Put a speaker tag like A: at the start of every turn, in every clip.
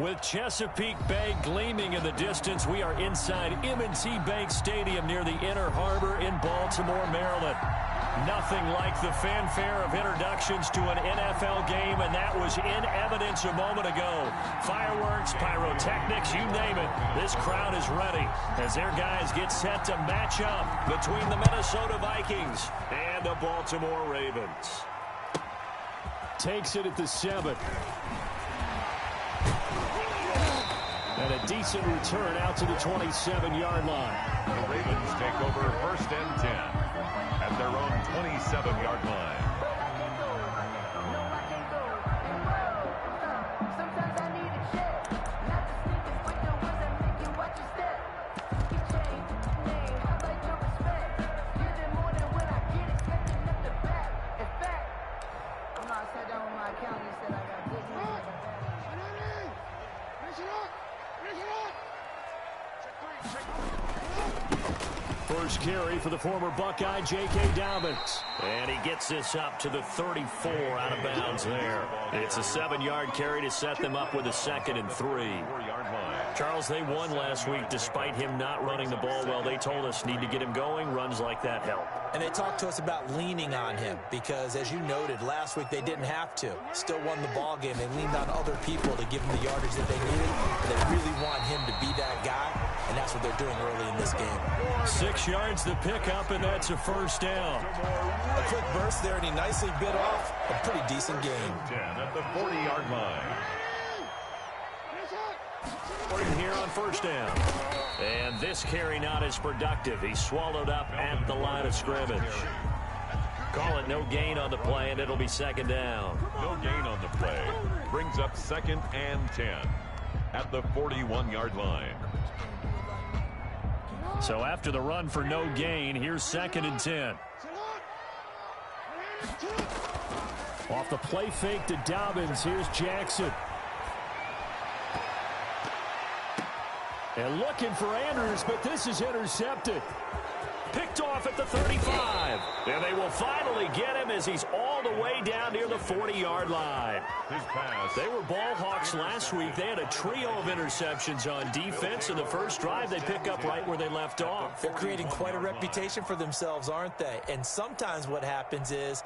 A: With Chesapeake Bay gleaming in the distance, we are inside M&T Bank Stadium near the Inner Harbor in Baltimore, Maryland. Nothing like the fanfare of introductions to an NFL game, and that was in evidence a moment ago. Fireworks, pyrotechnics, you name it. This crowd is ready as their guys get set to match up between the Minnesota Vikings and the Baltimore Ravens. Takes it at the 7. And a decent return out to the 27-yard line.
B: The Ravens take over 1st and 10 at their own 27-yard line.
A: First carry for the former Buckeye, J.K. Dobbins. And he gets this up to the 34 out of bounds there. It's a 7-yard carry to set them up with a 2nd and 3. Charles, they won last week despite him not running the ball well. They told us need to get him going. Runs like that help.
C: And they talked to us about leaning on him because, as you noted, last week they didn't have to. Still won the ball game. They leaned on other people to give them the yardage that they needed. They really want him to be that guy, and that's what they're doing early in this game.
A: 6 yards to pick up, and that's a first down.
C: A quick burst there, and he nicely bit off a pretty decent game.
B: 10 at the 40-yard line.
A: Here on first down. And this carry not as productive. He's swallowed up at the line of scrimmage. Call it no gain on the play, and it'll be 2nd down.
B: No gain on the play. Brings up 2nd and 10 at the 41-yard line.
A: So after the run for no gain, here's 2nd and 10. Off the play fake to Dobbins, here's Jackson. And looking for Andrews, but this is intercepted. Picked off at the 35. And they will finally get him as he's all the way down near the 40-yard line.
B: His pass.
A: They were ball hawks last week. They had a trio of interceptions on defense. In the first drive, they pick up right where they left off.
C: They're creating quite a reputation for themselves, aren't they? And sometimes what happens is,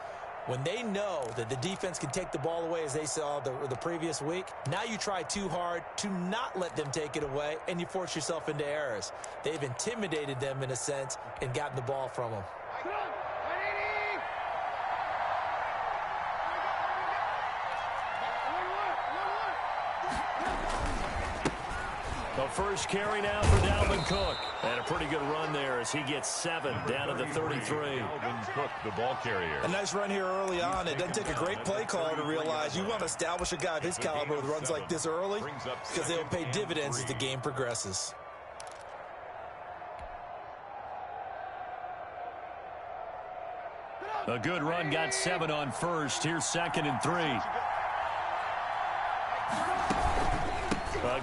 C: when they know that the defense can take the ball away, as they saw the previous week, now you try too hard to not let them take it away, and you force yourself into errors. They've intimidated them, in a sense, and gotten the ball from them.
A: The first carry now for Dalvin Cook. And a pretty good run there as he gets 7 down to the 33.
B: Dalvin Cook, the ball carrier.
C: A nice run here early on. It doesn't take a great play caller to realize you want to establish a guy of his caliber with runs like this early because they'll pay dividends as the game progresses.
A: A good run, got 7 on first. Here's 2nd and 3.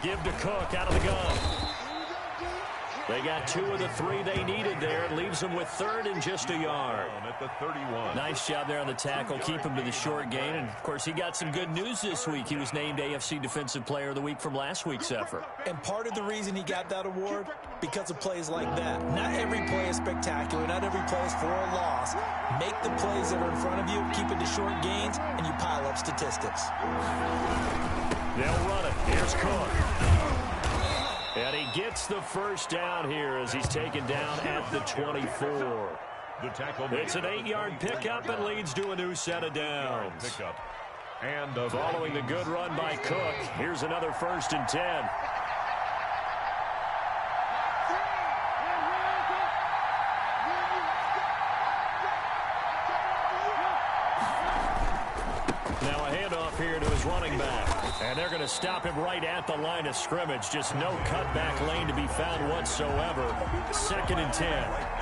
A: Give to Cook out of the gun. They got 2 of the 3 they needed there. It leaves them with 3rd and just a yard.
B: At the 31.
A: Nice job there on the tackle. Keep him to the short gain. And, of course, he got some good news this week. He was named AFC Defensive Player of the Week from last week's effort.
C: And part of the reason he got that award, because of plays like that. Not every play is spectacular. Not every play is for a loss. Make the plays that are in front of you, keep it to short gains, and you pile up statistics.
A: They'll run it. Here's Cook. And he gets the first down here as he's taken down at the 24. It's an 8-yard pickup and leads to a new set of downs.
B: And
A: following the good run by Cook, here's another 1st and 10. Now a handoff here to his running back. And they're going to stop him right at the line of scrimmage. Just no cutback lane to be found whatsoever. 2nd and 10.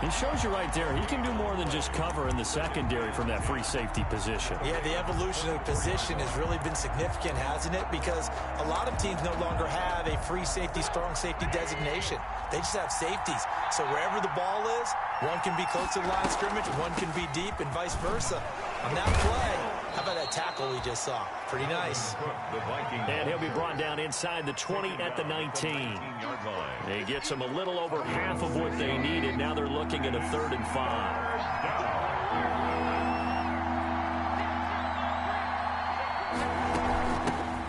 A: He shows you right there, he can do more than just cover in the secondary from that free safety position.
C: Yeah, the evolution of the position has really been significant, hasn't it? Because a lot of teams no longer have a free safety, strong safety designation. They just have safeties. So wherever the ball is, one can be close to the line of scrimmage, one can be deep, and vice versa. On that play, how about that tackle we just saw? Pretty nice.
A: And he'll be brought down inside the 20 at the 19. He gets them a little over half of what they needed. Now they're looking at a 3rd and 5.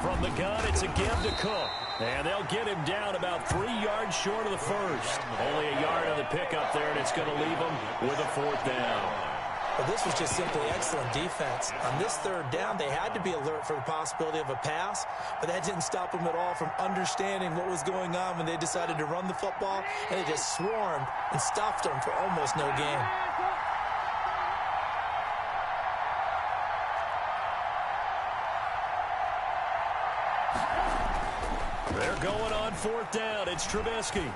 A: From the gun, it's a give to Cook. And they'll get him down about 3 yards short of the first. Only a yard on the pickup there, and it's going to leave him with a 4th down.
C: Well, this was just simply excellent defense. On this 3rd down, they had to be alert for the possibility of a pass, but that didn't stop them at all from understanding what was going on when they decided to run the football, and they just swarmed and stuffed them for almost no gain.
A: They're going on 4th down. It's Trubisky.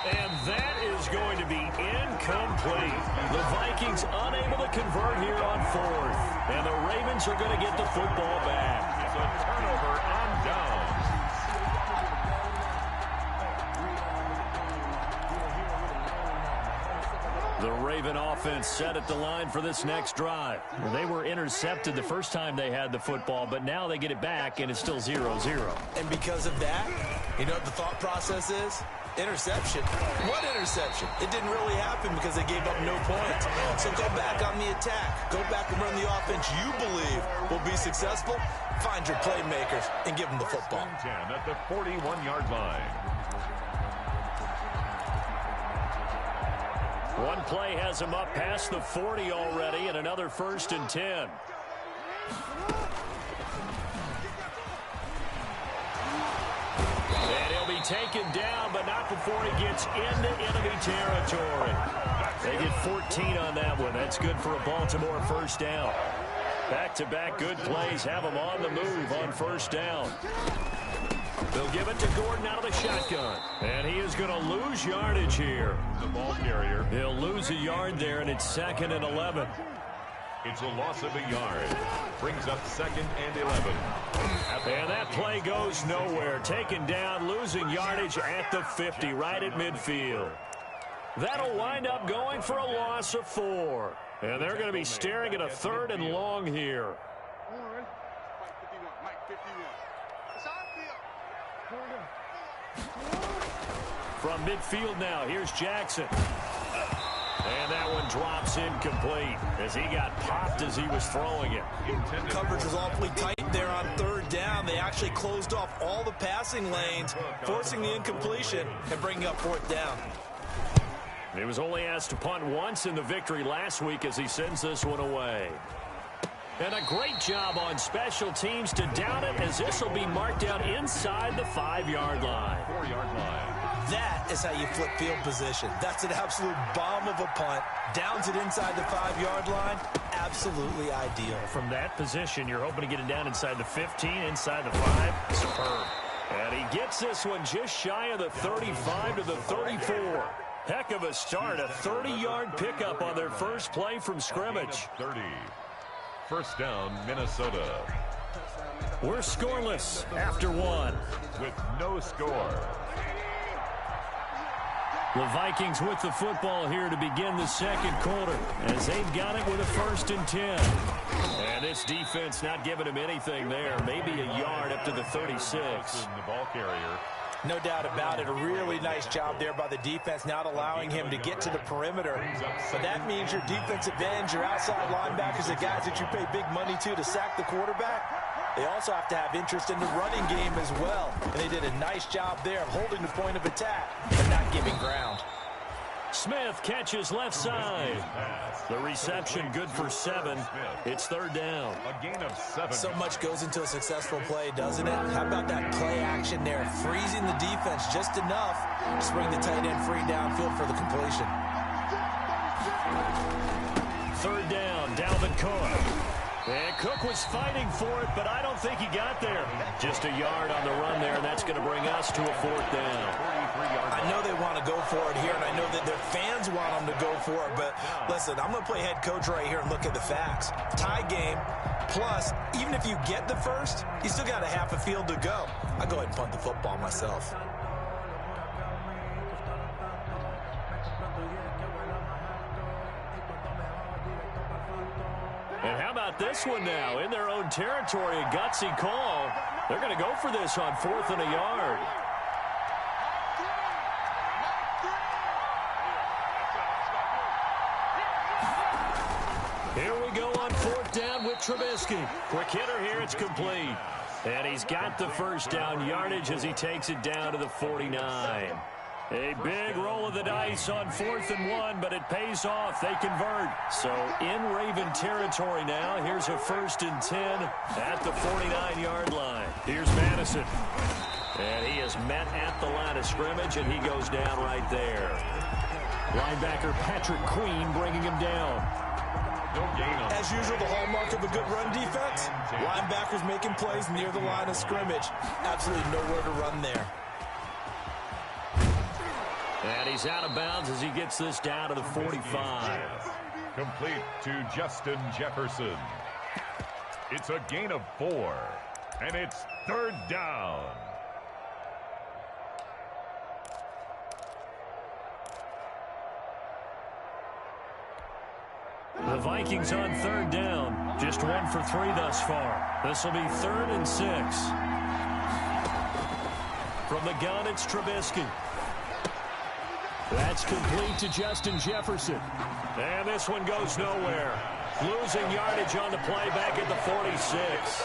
A: And that is going to be incomplete. The Vikings unable to convert here on 4th. And the Ravens are going to get the football back.
B: It's a turnover on downs.
A: The Raven offense set at the line for this next drive. They were intercepted the first time they had the football, but now they get it back, and it's still 0-0.
C: And because of that, you know what the thought process is? Interception. What interception? It didn't really happen because they gave up no points. So go back on the attack. Go back and run the offense you believe will be successful. Find your playmakers and give them the football.
B: 10 at the 41-yard line.
A: One play has him up past the 40 already, and another 1st and 10. And he'll be taken down, but not before he gets into enemy territory. They get 14 on that one. That's good for a Baltimore 1st down. Back-to-back good plays have him on the move on 1st down. They'll give it to Gordon out of the shotgun. And he is going to lose yardage here.
B: The ball carrier.
A: He'll lose a yard there, and it's 2nd and 11.
B: It's a loss of a yard. Brings up 2nd and 11.
A: And that play goes nowhere. Taken down, losing yardage at the 50, right at midfield. That'll wind up going for a loss of 4. And they're going to be staring at a 3rd and long here. From midfield now, here's Jackson. And that one drops incomplete as he got popped as he was throwing it.
C: Coverage was awfully tight there on 3rd down. They actually closed off all the passing lanes, forcing the incompletion and bringing up 4th down.
A: He was only asked to punt once in the victory last week as he sends this one away. And a great job on special teams to down it as this will be marked out inside the 5-yard line.
B: 4-yard line.
C: That is how you flip field position. That's an absolute bomb of a punt. Downs it inside the 5-yard line. Absolutely ideal.
A: From that position, you're hoping to get it down inside the 15, inside the 5. Superb. And he gets this one just shy of the 35 to the 34. Heck of a start. A 30-yard pickup on their first play from scrimmage.
B: 30. 1st down, Minnesota.
A: We're scoreless after 1.
B: With no score.
A: The Vikings with the football here to begin the 2nd quarter as they've got it with a 1st and 10. And this defense not giving him anything there. Maybe a yard up to the 36.
B: The ball carrier.
C: No doubt about it. A really nice job there by the defense, not allowing him to get to the perimeter. But that means your defensive ends, your outside linebackers, the guys that you pay big money to sack the quarterback, they also have to have interest in the running game as well. And they did a nice job there of holding the point of attack, but not giving ground.
A: Smith catches left side. The reception good for 7. It's 3rd down.
B: A gain of 7.
C: So much goes into a successful play, doesn't it? How about that play action there? Freezing the defense just enough to bring the tight end free downfield for the completion.
A: 3rd down, Dalvin Cook. And Cook was fighting for it, but I don't think he got there. Just a yard on the run there, and that's going to bring us to a 4th down.
C: I know they want to go for it here, and I know that their fans want them to go for it, but listen, I'm going to play head coach right here and look at the facts. Tie game, plus, even if you get the first, you still got a half a field to go. I'll go ahead and punt the football myself.
A: got this one now in their own territory, a gutsy call. They're going to go for this on 4th and a yard. Here we go on 4th down with Trubisky. Quick hitter here, it's complete. And he's got the first down yardage as he takes it down to the 49. A big roll of the dice on 4th and 1, but it pays off. They convert. So in Raven territory now. Here's a 1st and 10 at the 49-yard line. Here's Madison. And he is met at the line of scrimmage, and he goes down right there. Linebacker Patrick Queen bringing him down.
C: As usual, the hallmark of a good run defense, linebackers making plays near the line of scrimmage. Absolutely nowhere to run there.
A: And he's out of bounds as he gets this down to the 45.
B: Complete to Justin Jefferson. It's a gain of 4, and it's 3rd down.
A: The Vikings on 3rd down. Just 1 for 3 thus far. This will be 3rd and 6. From the gun, it's Trubisky. That's complete to Justin Jefferson. And this one goes nowhere. Losing yardage on the play back at the 46.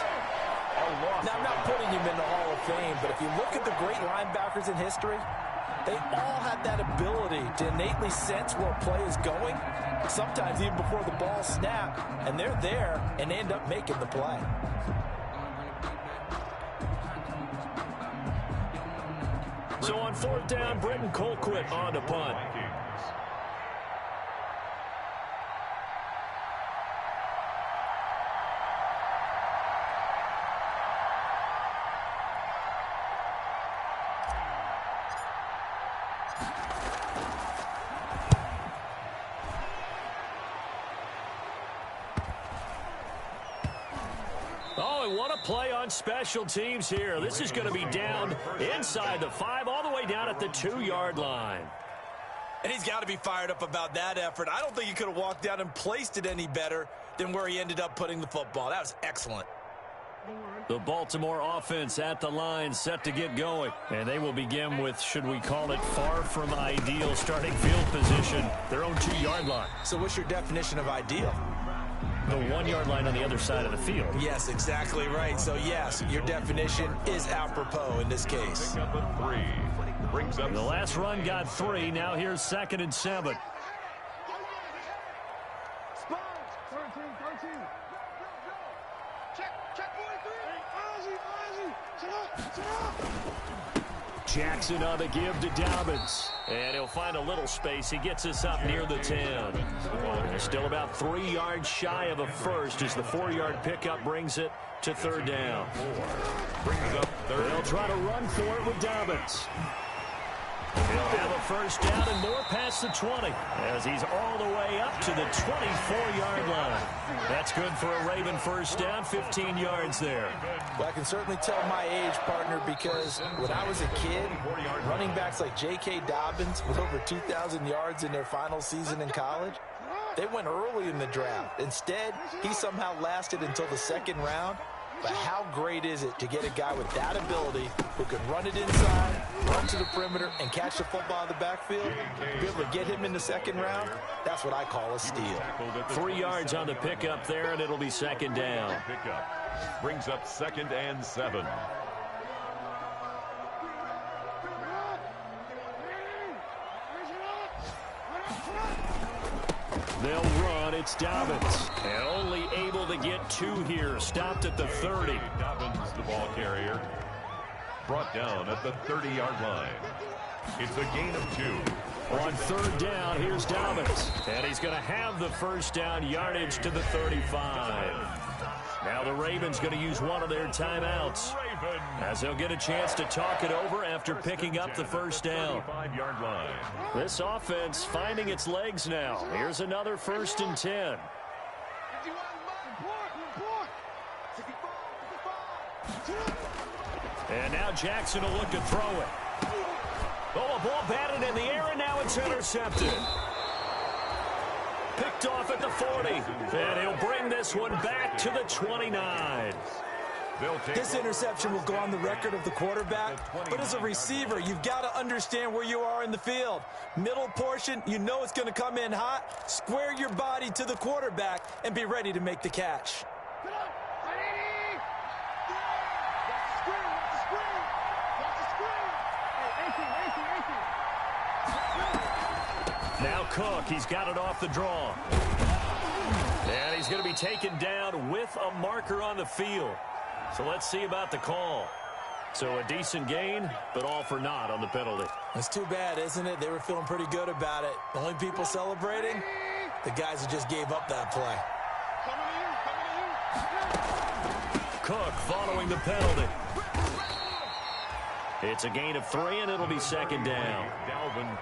C: Now, I'm not putting him in the Hall of Fame, but if you look at the great linebackers in history, they all have that ability to innately sense where a play is going, sometimes even before the ball snapped, and they're there and end up making the play.
A: So on 4th down, Britton Colquitt on the punt. What a play on special teams here. This is going to be down inside the 5, all the way down at the 2-yard line.
C: And he's got to be fired up about that effort. I don't think he could have walked down and placed it any better than where he ended up putting the football. That was excellent.
A: The Baltimore offense at the line, set to get going. And they will begin with, should we call it, far from ideal starting field position, their own 2-yard line.
C: So what's your definition of ideal?
A: The 1-yard line on the other side of the field.
C: Yes, exactly right. So, yes, your definition is apropos in this case.
B: Pick up a 3. Brings up
A: the last run got 3. Now here's 2nd and 7. Jackson on the give to Dobbins. And he'll find a little space. He gets us up near the 10. Still about 3 yards shy of a first as the 4-yard pickup brings it to 3rd down.
B: brings up 3rd.
A: They'll try to run for it with Dobbins. He'll have a first down and more past the 20 as he's all the way up to the 24-yard line. That's good for a Raven first down, 15 yards there.
C: Well, I can certainly tell my age, partner, because when I was a kid, running backs like J.K. Dobbins with over 2,000 yards in their final season in college, they went early in the draft. Instead, he somehow lasted until the 2nd round. But how great is it to get a guy with that ability who can run it inside, run to the perimeter, and catch the football out of the backfield? Be able to get him in the 2nd round, that's what I call a steal.
A: 3 yards on the pickup there, and it'll be 2nd down.
B: Pickup brings up 2nd and 7.
A: They'll run. It's Dobbins. And only able to get 2 here. Stopped at the 30.
B: Dobbins, the ball carrier, brought down at the 30-yard line. It's a gain of 2.
A: On 3rd down, here's Dobbins. And he's going to have the first down yardage to the 35. Now the Ravens going to use one of their timeouts as they'll get a chance to talk it over after picking up the first down.
B: 35-yard line.
A: This offense finding its legs now. Here's another 1st and 10. And now Jackson will look to throw it. Oh, a ball batted in the air, and now it's intercepted. Picked picked off at the 40. And he'll bring this one back to the 29.
C: This interception will go on the record of the quarterback, but as a receiver, you've got to understand where you are in the field. Middle portion, you know it's going to come in hot. Square your body to the quarterback and be ready to make the catch.
A: Now Cook, he's got it off the draw. And he's going to be taken down with a marker on the field. So let's see about the call. So a decent gain, but all for naught on the penalty.
C: It's too bad, isn't it? They were feeling pretty good about it. The only people celebrating, the guys who just gave up that play.
A: Cook following the penalty. It's a gain of 3, and it'll be second down.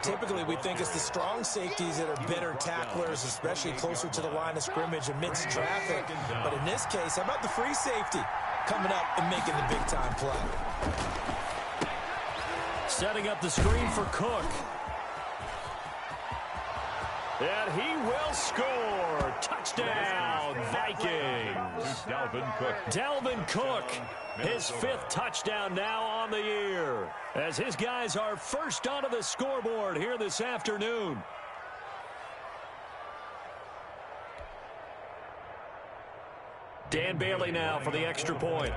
C: Typically, we think it's the strong safeties that are better tacklers, especially closer to the line of scrimmage amidst traffic. But in this case, how about the free safety coming up and making the big-time play?
A: Setting up the screen for Cook. And he will score. Touchdown, Vikings. Dalvin Cook, his 5th touchdown now on the year, as his guys are first onto the scoreboard here this afternoon. Dan Bailey now for the extra point.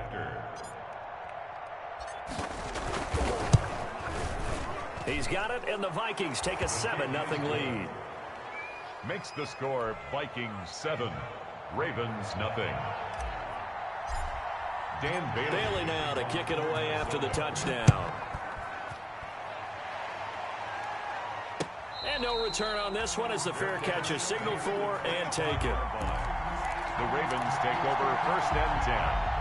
A: He's got it, and the Vikings take a 7-0 lead.
B: Makes the score Vikings 7, Ravens nothing. Dan
A: Bailey now to kick it away after the touchdown. And no return on this one as the fair catch is signaled for and taken.
B: The Ravens take over 1st and 10.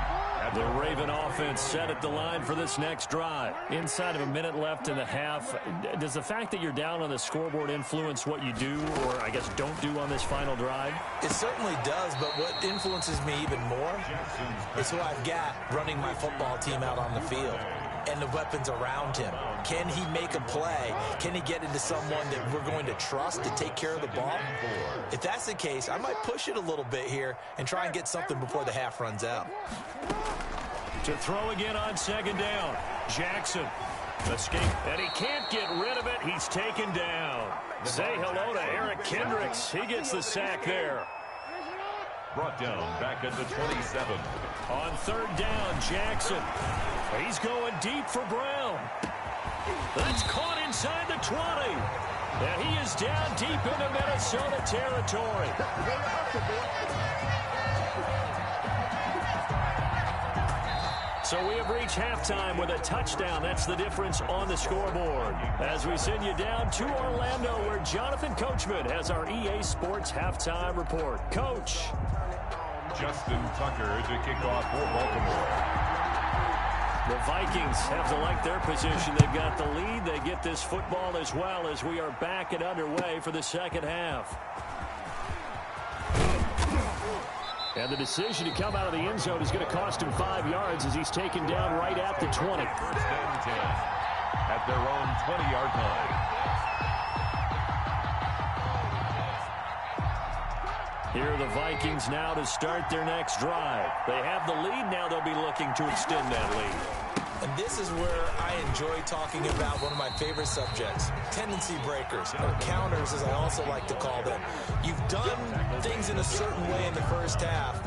A: The Raven offense set at the line for this next drive. Inside of a minute left in the half, does the fact that you're down on the scoreboard influence what you do, or I guess don't do on this final drive?
C: It certainly does, but what influences me even more is who I've got running my football team out on the field and the weapons around him. Can he make a play? Can he get into someone that we're going to trust to take care of the ball? If that's the case, I might push it a little bit here and try and get something before the half runs out.
A: To throw again on second down. Jackson. Escape. And he can't get rid of it. He's taken down. Say hello to Eric Kendricks. He gets the sack there.
B: Brought down back at the 27.
A: On 3rd down, Jackson. He's going deep for Brown. That's caught inside the 20. And he is down deep into Minnesota territory. So we have reached halftime with a touchdown. That's the difference on the scoreboard. As we send you down to Orlando, where Jonathan Coachman has our EA Sports halftime report. Coach.
B: Justin Tucker to kick off for Baltimore.
A: The Vikings have to like their position. They've got the lead. They get this football as well as we are back and underway for the second half. And the decision to come out of the end zone is going to cost him 5 yards as he's taken down right at the 20.
B: 1st and 10 at their own 20-yard line.
A: Here are the Vikings now to start their next drive. They have the lead. Now they'll be looking to extend that lead.
C: And this is where I enjoy talking about one of my favorite subjects, tendency breakers, or counters as I also like to call them. You've done things in a certain way in the first half,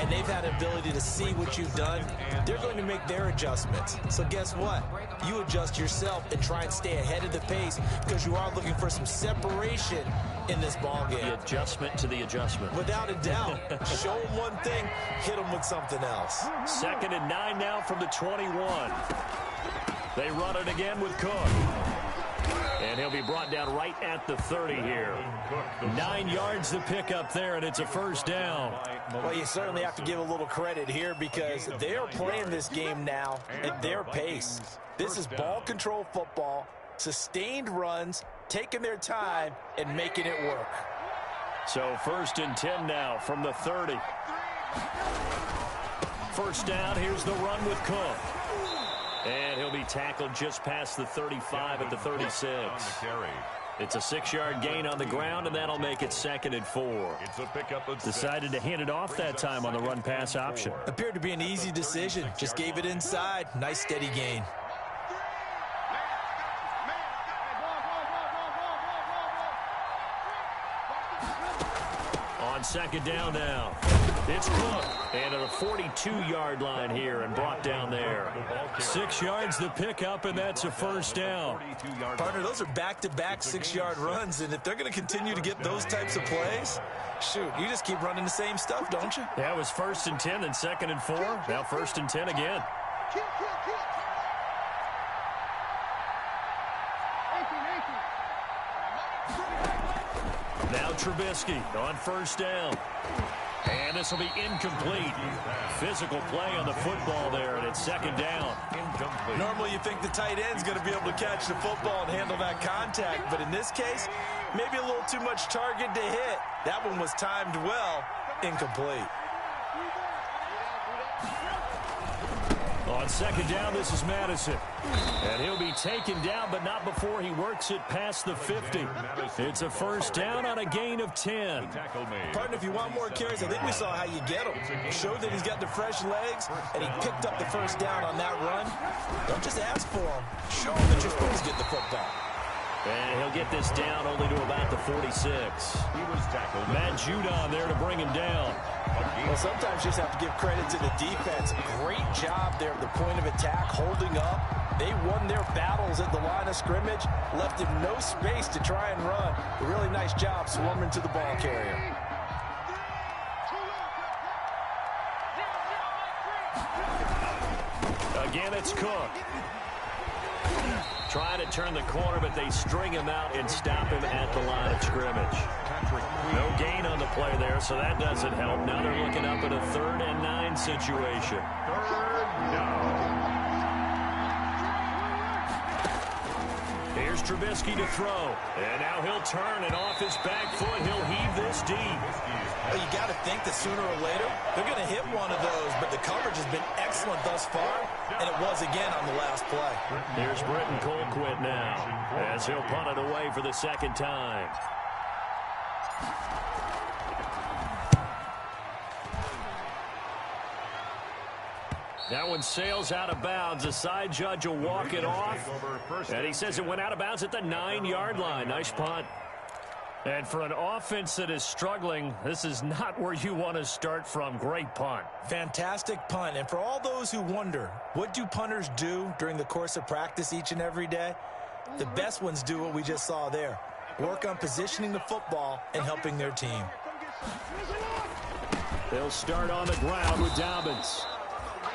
C: and they've had an ability to see what you've done. They're going to make their adjustments. So guess what? You adjust yourself and try and stay ahead of the pace because you are looking for some separation in this ball game.
A: The adjustment to the adjustment.
C: Without a doubt. Show them one thing, hit them with something else.
A: 2nd and 9 now from the 21. They run it again with Cook. And he'll be brought down right at the 30 here. 9 yards to pick up there, and it's a 1st down.
C: Well, you certainly have to give a little credit here because they are playing this game now at their pace. This is ball control football, sustained runs, taking their time, and making it work.
A: So 1st and 10 now from the 30. 1st down, here's the run with Cook. And he'll be tackled just past the 35 at the 36. It's a 6-yard gain on the ground, and that'll make it 2nd and 4.
B: It's a pickup of
A: Decided to hand it off that time on the run-pass option.
C: Appeared to be an easy decision. Just gave it inside. Nice steady gain.
A: On 2nd down now. It's Cook. And at a 42-yard line here and brought down there. 6 yards the pickup, and that's a 1st down.
C: Partner, those are back-to-back 6-yard runs, and if they're going to continue to get those types of plays, shoot, you just keep running the same stuff, don't you?
A: That was 1st and 10, then 2nd and 4. Now 1st and 10 again. Now Trubisky on 1st down. And this will be incomplete. Physical play on the football there, and it's 2nd down.
B: incomplete.
C: Normally you think the tight end's going to be able to catch the football and handle that contact, but in this case, maybe a little too much target to hit. That one was timed well, incomplete.
A: On 2nd down, this is Madison. And he'll be taken down, but not before he works it past the 50. It's a 1st down on a gain of 10.
C: Partner, if you want more carries, I think we saw how you get him. Show that he's got the fresh legs, and he picked up the 1st down on that run. Don't just ask for him. Show him that you're supposed to get the football.
A: And he'll get this down only to about the 46.
B: He was tackled.
A: Matt Judon there to bring him down.
C: Well, sometimes you just have to give credit to the defense. Great job there at the point of attack, holding up. They won their battles at the line of scrimmage, left him no space to try and run. A really nice job swarming to the ball carrier.
A: Again, it's Cook. Trying to turn the corner, but they string him out and stop him at the line of scrimmage. No gain on the play there, so that doesn't help. Now they're looking up at a 3rd and 9 situation.
B: 3rd down.
A: Here's Trubisky to throw. And now he'll turn, and off his back foot, he'll heave this deep.
C: Well, you got to think that sooner or later, they're going to hit one of those, but the coverage has been excellent thus far, and it was again on the last play.
A: Here's Britton Colquitt now, as he'll punt it away for the 2nd time. That one sails out of bounds. The side judge will walk it off. And he says it went out of bounds at the 9-yard line. Nice punt. And for an offense that is struggling, this is not where you want to start from. Great punt.
C: Fantastic punt. And for all those who wonder, what do punters do during the course of practice each and every day? The best ones do what we just saw there. Work on positioning the football and helping their team.
A: They'll start on the ground with Dobbins.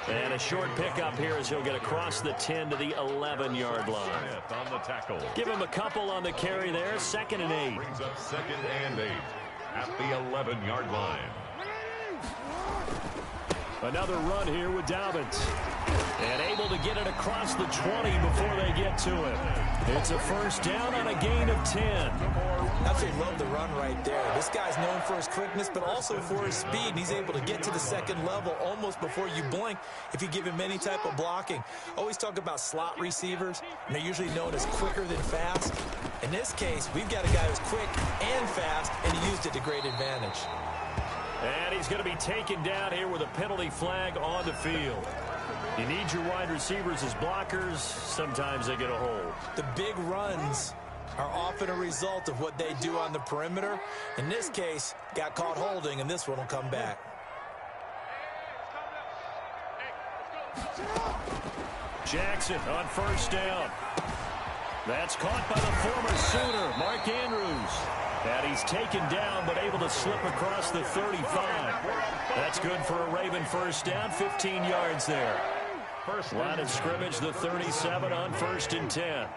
A: And a short pickup here as he'll get across the 10 to the 11-yard line.
B: On the tackle.
A: Give him a couple on the carry there. 2nd and 8.
B: Brings up 2nd and 8 at the 11-yard line.
A: Another run here with Dobbins. And able to get it across the 20 before they get to him. It's a 1st down on a gain of 10.
C: Absolutely love the run right there. This guy's known for his quickness, but also for his speed. He's able to get to the 2nd level almost before you blink if you give him any type of blocking. Always talk about slot receivers, and they're usually known as quicker than fast. In this case, we've got a guy who's quick and fast, and he used it to great advantage.
A: And he's going to be taken down here with a penalty flag on the field. You need your wide receivers as blockers. Sometimes they get a hold.
C: The big runs are often a result of what they do on the perimeter. In this case, got caught holding, and this one will come back.
A: Jackson on 1st down. That's caught by the former Sooner, Mark Andrews. And he's taken down, but able to slip across the 35. That's good for a Raven 1st down, 15 yards there. Line of scrimmage, the 37 on 1st and 10.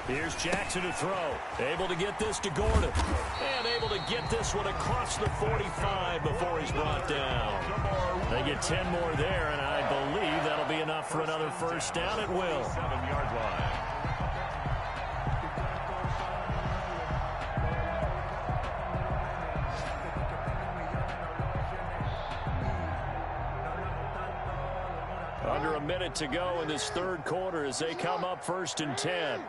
A: Here's Jackson to throw. Able to get this to Gordon. And able to get this one across the 45 before he's brought down. They get 10 more there, and I believe that'll be enough for another 1st down. It will.
B: 7-yard line.
A: Under a minute to go in this 3rd quarter as they come up 1st and 10.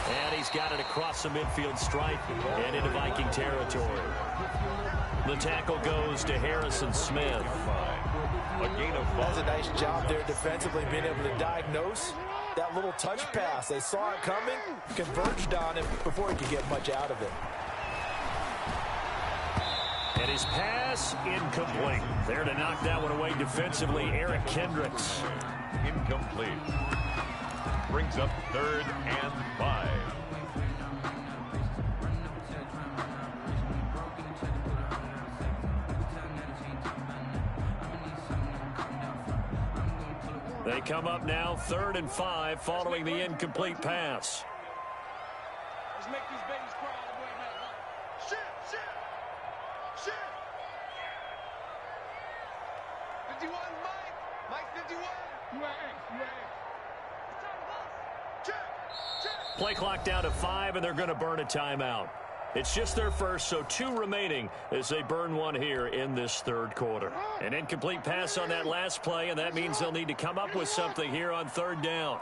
A: And he's got it across the midfield stripe and into Viking territory. The tackle goes to Harrison Smith.
B: A gain of 5.
C: That's a nice job there defensively, being able to diagnose that little touch pass. They saw it coming, converged on it before he could get much out of it.
A: And his pass incomplete. There to knock that one away defensively, Eric Kendricks.
B: Incomplete. Brings up 3rd and 5.
A: They come up now 3rd and 5 following the incomplete pass.
D: Let's make these babies cry all the way back. Shit! 51, Mike 51. You are Check.
A: Play clock down to 5, and they're going to burn a timeout. It's just their first, so 2 remaining as they burn one here in this 3rd quarter. An incomplete pass on that last play, and that means they'll need to come up with something here on 3rd down.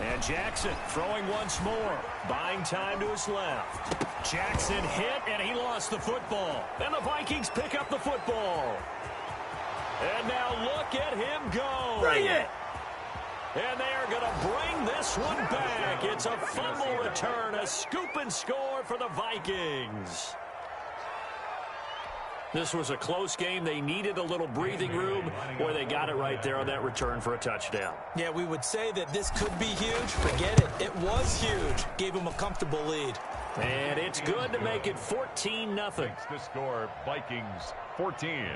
A: And Jackson throwing once more, buying time to his left. Jackson hit, and he lost the football. And the Vikings pick up the football. And now look at him go.
C: Bring it!
A: And they are going to bring this one back. It's a fumble return, a scoop and score for the Vikings. This was a close game. They needed a little breathing room. Boy, they got it right there on that return for a touchdown.
C: Yeah, we would say that this could be huge. Forget it. It was huge. Gave them a comfortable lead.
A: And it's good to make it 14-0.
B: Makes the score Vikings 14,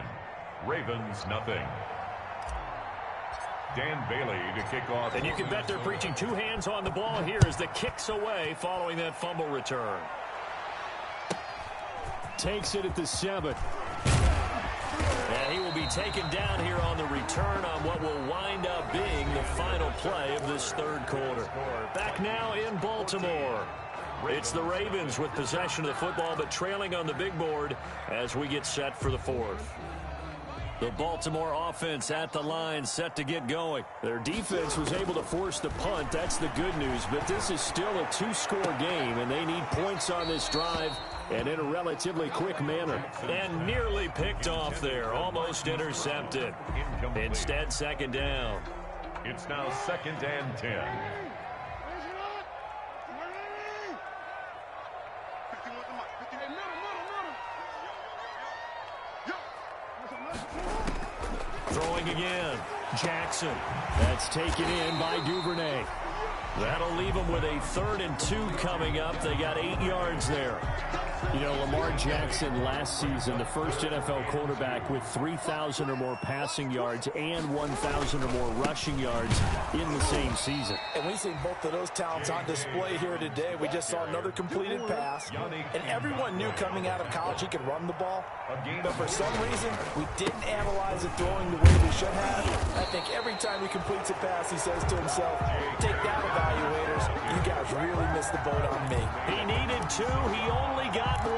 B: Ravens nothing. Dan Bailey to kick off.
A: And you can bet they're preaching 2 hands on the ball here as the kick's away following that fumble return. Takes it at the 7. And he will be taken down here on the return on what will wind up being the final play of this 3rd quarter. Back now in Baltimore. It's the Ravens with possession of the football, but trailing on the big board as we get set for the 4th. The Baltimore offense at the line, set to get going. Their defense was able to force the punt. That's the good news. But this is still a 2-score game, and they need points on this drive and in a relatively quick manner. And nearly picked off there, almost intercepted. Instead, 2nd down.
B: It's now 2nd and 10.
A: Throwing again. Jackson. That's taken in by Duvernay. That'll leave them with a 3rd and 2 coming up. They got 8 yards there. You know, Lamar Jackson last season, the first NFL quarterback with 3,000 or more passing yards and 1,000 or more rushing yards in the same season.
C: And we see both of those talents on display here today. We just saw another completed pass. And everyone knew coming out of college he could run the ball. But for some reason, we didn't analyze it throwing the way we should have. I think every time he completes a pass, he says to himself, take that, evaluators. You guys really missed the boat on me.
A: He needed 2. He only got 1.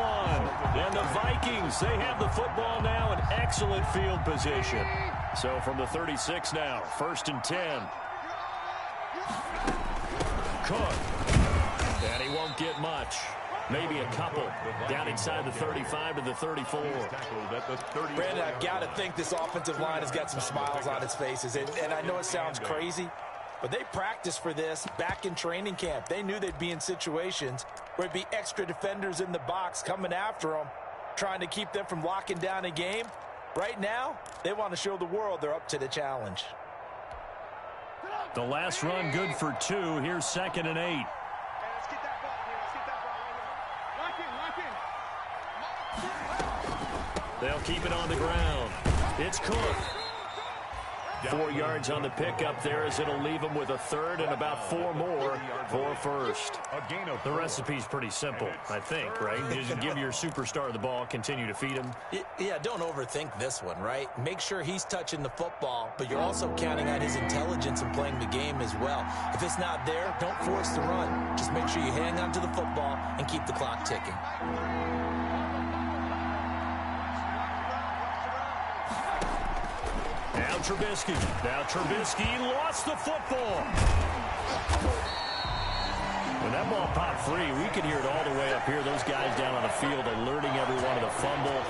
A: And the Vikings, they have the football now in excellent field position. So from the 36 now, 1st and 10. Cook. And he won't get much. Maybe a couple. Down inside the 35 to the 34.
C: Brandon, I've got to think this offensive line has got some smiles on its faces. And I know it sounds crazy, but they practiced for this back in training camp. They knew they'd be in situations where there'd be extra defenders in the box coming after them, trying to keep them from locking down a game. Right now, they want to show the world they're up to the challenge.
A: The last run good for 2. Here's 2nd and 8. They'll keep it on the ground. It's Cook. 4 yards on the pickup there as it'll leave them with a 3rd and about 4 more for a 1st. The recipe's pretty simple, I think, right? You just give your superstar the ball, continue to feed him.
C: Yeah, don't overthink this one, right? Make sure he's touching the football, but you're also counting on his intelligence in playing the game as well. If it's not there, don't force the run. Just make sure you hang on to the football and keep the clock ticking.
A: Trubisky. Now Trubisky lost the football. When that ball popped free, we could hear it all the way up here. Those guys down on the field alerting everyone of the fumble.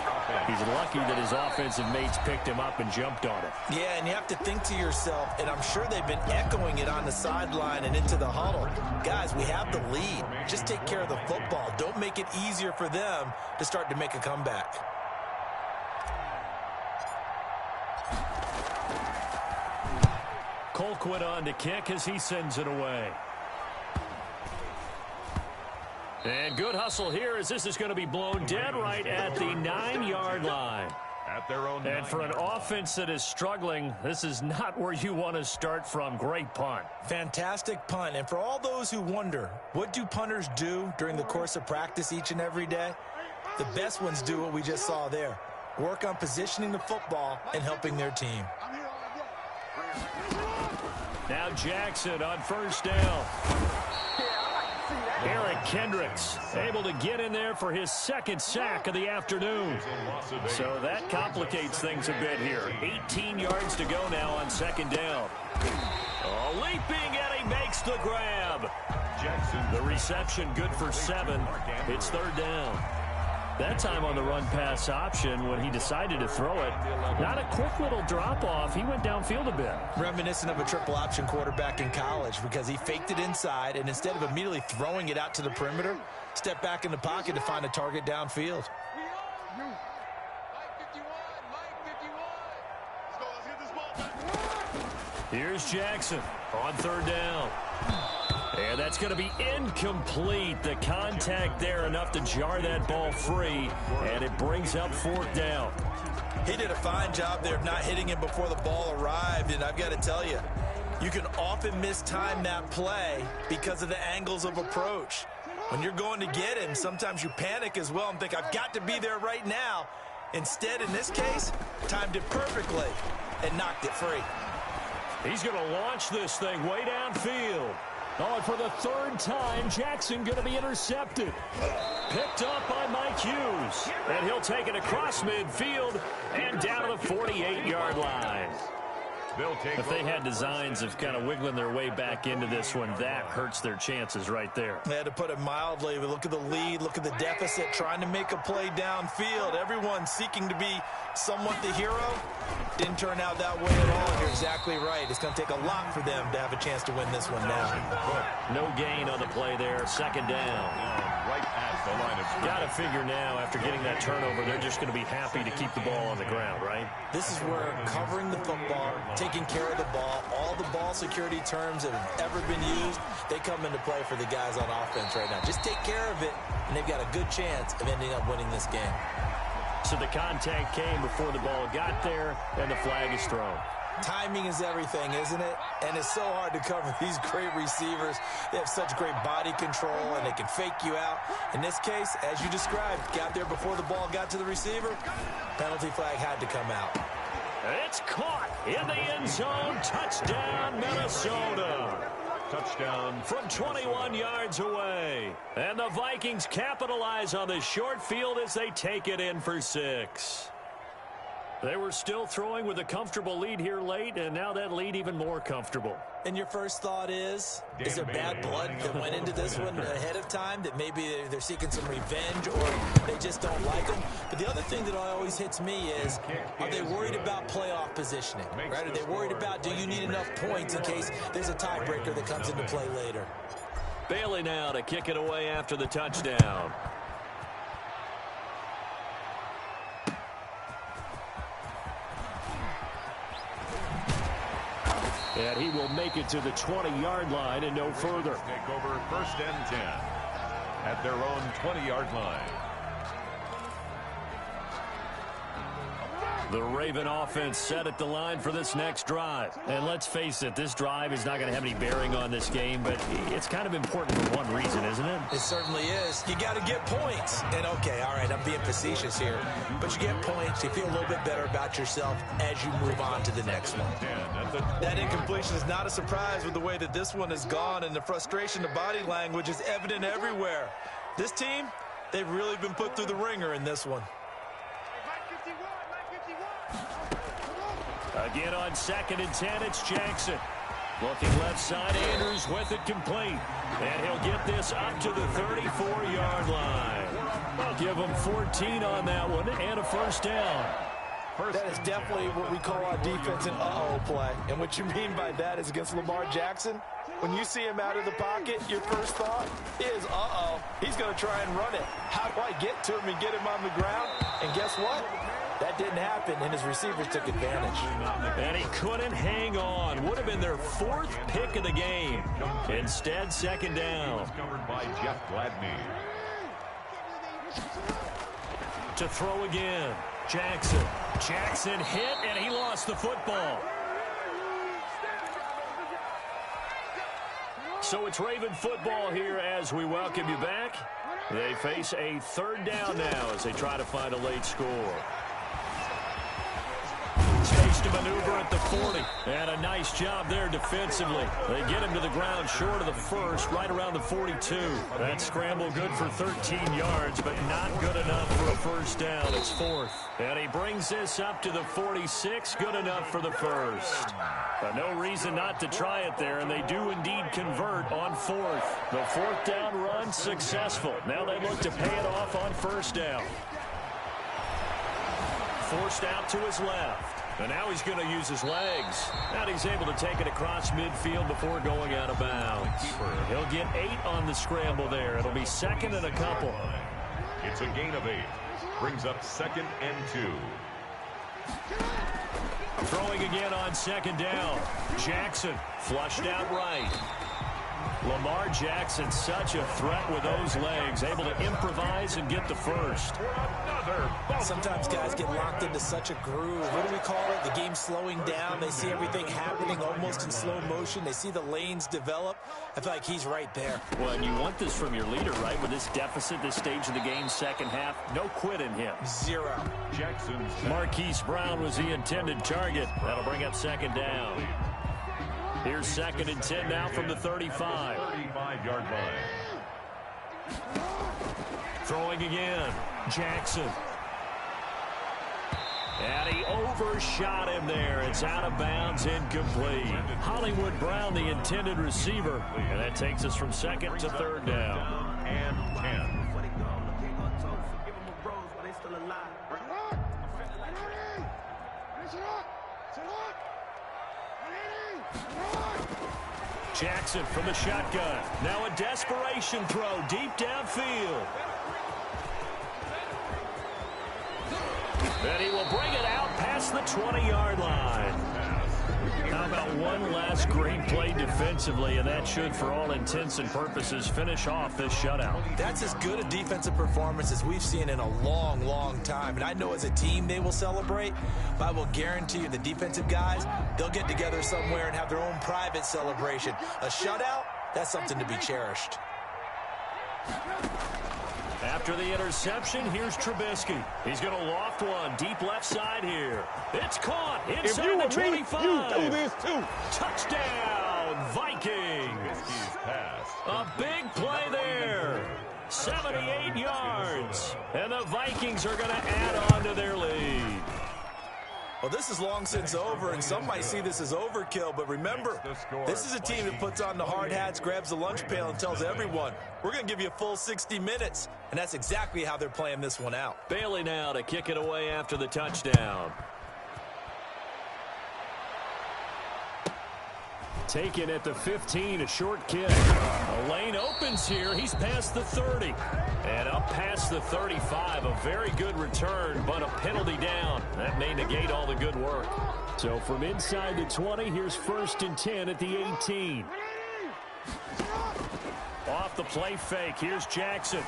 A: He's lucky that his offensive mates picked him up and jumped on it.
C: Yeah, and you have to think to yourself, and I'm sure they've been echoing it on the sideline and into the huddle. Guys, we have the lead. Just take care of the football. Don't make it easier for them to start to make a comeback.
A: Colquitt on to kick as he sends it away. And good hustle here as this is going to be blown dead right at the 9-yard line.
B: At their own
A: and for an offense that is struggling, this is not where you want to start from. Great punt.
C: Fantastic punt. And for all those who wonder, what do punters do during the course of practice each and every day? The best ones do what we just saw there. Work on positioning the football and helping their team.
A: Now Jackson on first down. Eric Kendricks able to get in there for his second sack of the afternoon. So that complicates things a bit here. 18 yards to go now on second down. Oh, leaping, and he makes the grab. The reception good for 7. It's third down. That time on the run-pass option when he decided to throw it. Not a quick little drop-off. He went downfield a bit.
C: Reminiscent of a triple-option quarterback in college because he faked it inside, and instead of immediately throwing it out to the perimeter, stepped back in the pocket to find a target downfield.
A: Here's Jackson on third down. And that's going to be incomplete. The contact there enough to jar that ball free, and it brings up fourth down.
C: He did a fine job there of not hitting him before the ball arrived, and I've got to tell you, you can often mistime that play because of the angles of approach. When you're going to get him, sometimes you panic as well and think, I've got to be there right now. Instead, in this case, timed it perfectly and knocked it free.
A: He's going to launch this thing way downfield. Oh, and for the third time, Jackson going to be intercepted. Picked up by Mike Hughes. And he'll take it across midfield and down to the 48-yard line. If they had designs of kind of wiggling their way back into this one, that hurts their chances right there.
C: They had to put it mildly. But look at the lead. Look at the deficit. Trying to make a play downfield. Everyone seeking to be somewhat the hero. Didn't turn out that way at all. You're exactly right. It's going to take a lot for them to have a chance to win this one now.
A: No gain on the play there. Second down.
B: right at the line of scrimmage.
A: Got to figure now, after getting that turnover, they're just going to be happy to keep the ball on the ground, right?
C: This is where covering the football, taking care of the ball, all the ball security terms that have ever been used, they come into play for the guys on offense right now. Just take care of it, and they've got a good chance of ending up winning this game.
A: So the contact came before the ball got there, and the flag is thrown.
C: Timing is everything, isn't it? And it's so hard to cover these great receivers. They have such great body control, and they can fake you out. In this case, as you described, got there before the ball got to the receiver. Penalty flag had to come out.
A: It's caught in the end zone. Touchdown, Minnesota.
B: Touchdown
A: from 21 yards away. And the Vikings capitalize on the short field as they take it in for 6. They were still throwing with a comfortable lead here late, and now that lead even more comfortable.
C: And your first thought is there bad blood that went into this one ahead of time, that maybe they're seeking some revenge or they just don't like them? But the other thing that always hits me is, are they worried about playoff positioning? Right? Are they worried about, do you need enough points in case there's a tiebreaker that comes into play later?
A: Bailey now to kick it away after the touchdown. And he will make it to the 20-yard line and no further.
B: Take over 1st and 10 at their own 20-yard line.
A: The Raven offense set at the line for this next drive. And let's face it, this drive is not going to have any bearing on this game, but it's kind of important for one reason, isn't it?
C: It certainly is. You got to get points. And okay, all right, I'm being facetious here, but you get points, you feel a little bit better about yourself as you move on to the next one. That incompletion is not a surprise with the way that this one has gone, and the frustration, the body language is evident everywhere. This team, they've really been put through the ringer in this one.
A: Again on 2nd and 10, it's Jackson. Looking left side, Andrews with it complete. And he'll get this up to the 34-yard line. I'll give him 14 on that one and a first down.
C: That is definitely what we call on defense an uh-oh play. And what you mean by that is against Lamar Jackson, when you see him out of the pocket, your first thought is, uh-oh, he's going to try and run it. How do I get to him and get him on the ground? And guess what? That didn't happen, and his receivers took advantage.
A: And he couldn't hang on. Would have been their 4th pick of the game. Instead, 2nd down.
B: Covered by Jeff Gladney.
A: To throw again. Jackson. Jackson hit, and he lost the football. So it's Raven football here as we welcome you back. They face a 3rd down now as they try to find a late score. Space to maneuver at the 40. And a nice job there defensively. They get him to the ground short of the 1st, right around the 42. That scramble good for 13 yards, but not good enough for a first down. It's 4th. And he brings this up to the 46, good enough for the 1st. But no reason not to try it there, and they do indeed convert on 4th. The 4th down run successful. Now they look to pay it off on 1st down. Forced out to his left. And now he's going to use his legs. And he's able to take it across midfield before going out of bounds. He'll get 8 on the scramble there. It'll be 2nd and a couple.
B: It's a gain of 8. Brings up 2nd and 2.
A: Throwing again on 2nd down. Jackson flushed out right. Lamar Jackson, such a threat with those legs, able to improvise and get the 1st.
C: Sometimes guys get locked into such a groove. What do we call it? The game slowing down. They see everything happening almost in slow motion. They see the lanes develop. I feel like he's right there.
A: Well, and you want this from your leader, right? With this deficit, this stage of the game, 2nd half, no quit in him.
C: 0.
B: Jackson's
A: Marquise Brown was the intended target. That'll bring up 2nd down. Here's 2nd and 10 now from the 35.
B: 35-yard line.
A: Throwing again. Jackson. And he overshot him there. It's out of bounds, incomplete. Hollywood Brown, the intended receiver. And that takes us from 2nd to 3rd down.
B: And 10.
A: Jackson from the shotgun. Now a desperation throw deep downfield. And he will bring it out past the 20-yard line. How about one last great play defensively, and that should, for all intents and purposes, finish off this shutout.
C: That's as good a defensive performance as we've seen in a long, long time. And I know as a team they will celebrate, but I will guarantee you the defensive guys, they'll get together somewhere and have their own private celebration. A shutout, that's something to be cherished.
A: After the interception, here's Trubisky. He's going to loft one deep left side here. It's caught inside the 25.
D: You do this too.
A: Touchdown, Vikings. A big play there. 78 yards. And the Vikings are going to add on to their lead.
C: Well, this is long since over, and some might see this as overkill, but remember, this is a team that puts on the hard hats, grabs the lunch pail, and tells everyone, we're going to give you a full 60 minutes, and that's exactly how they're playing this one out.
A: Bailey now to kick it away after the touchdown. Taken at the 15, a short kick. A lane opens here. He's past the 30. And up past the 35. A very good return, but a penalty down. That may negate all the good work. So from inside the 20, here's 1st and 10 at the 18. Off the play fake. Here's Jackson.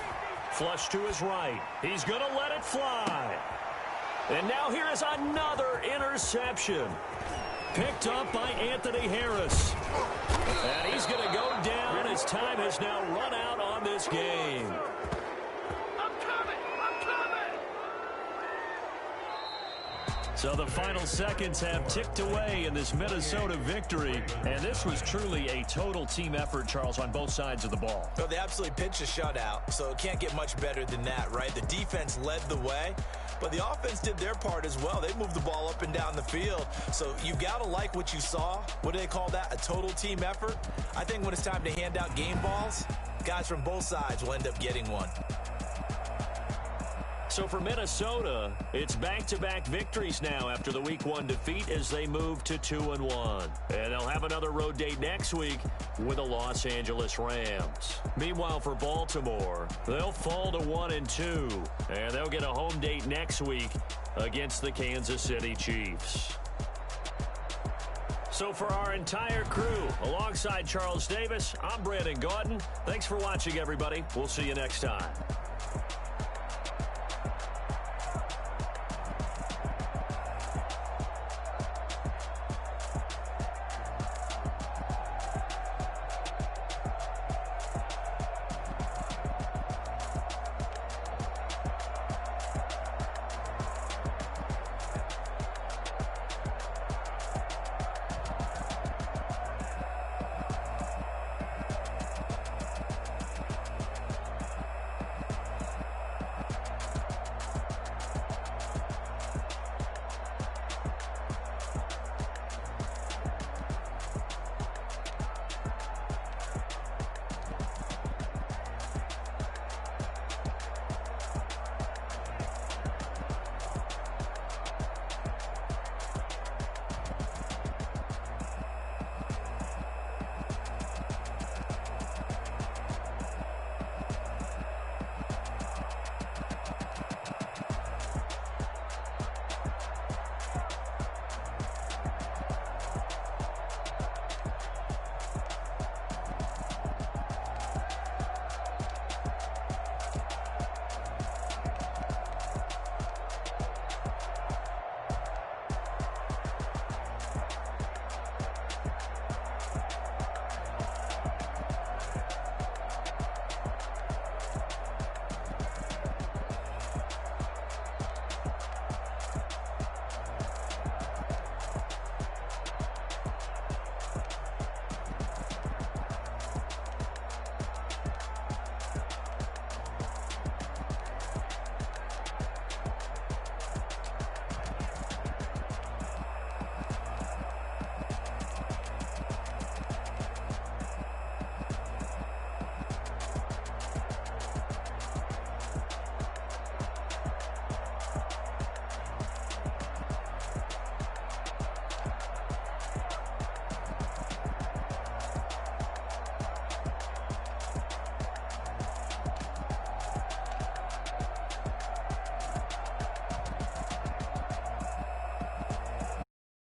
A: Flush to his right. He's going to let it fly. And now here is another interception. Picked up by Anthony Harris. And he's going to go down. His time has now run out on this game. So the final seconds have ticked away in this Minnesota victory, and this was truly a total team effort, Charles, on both sides of the ball.
C: Well, they absolutely pitched a shutout, so it can't get much better than that, right? The defense led the way, but the offense did their part as well. They moved the ball up and down the field, so you've got to like what you saw. What do they call that? A total team effort? I think when it's time to hand out game balls, guys from both sides will end up getting one.
A: So for Minnesota, it's back-to-back victories now after the Week 1 defeat as they move to 2-1. And they'll have another road date next week with the Los Angeles Rams. Meanwhile, for Baltimore, they'll fall to 1-2, and they'll get a home date next week against the Kansas City Chiefs. So for our entire crew, alongside Charles Davis, I'm Brandon Gaudin. Thanks for watching, everybody. We'll see you next time.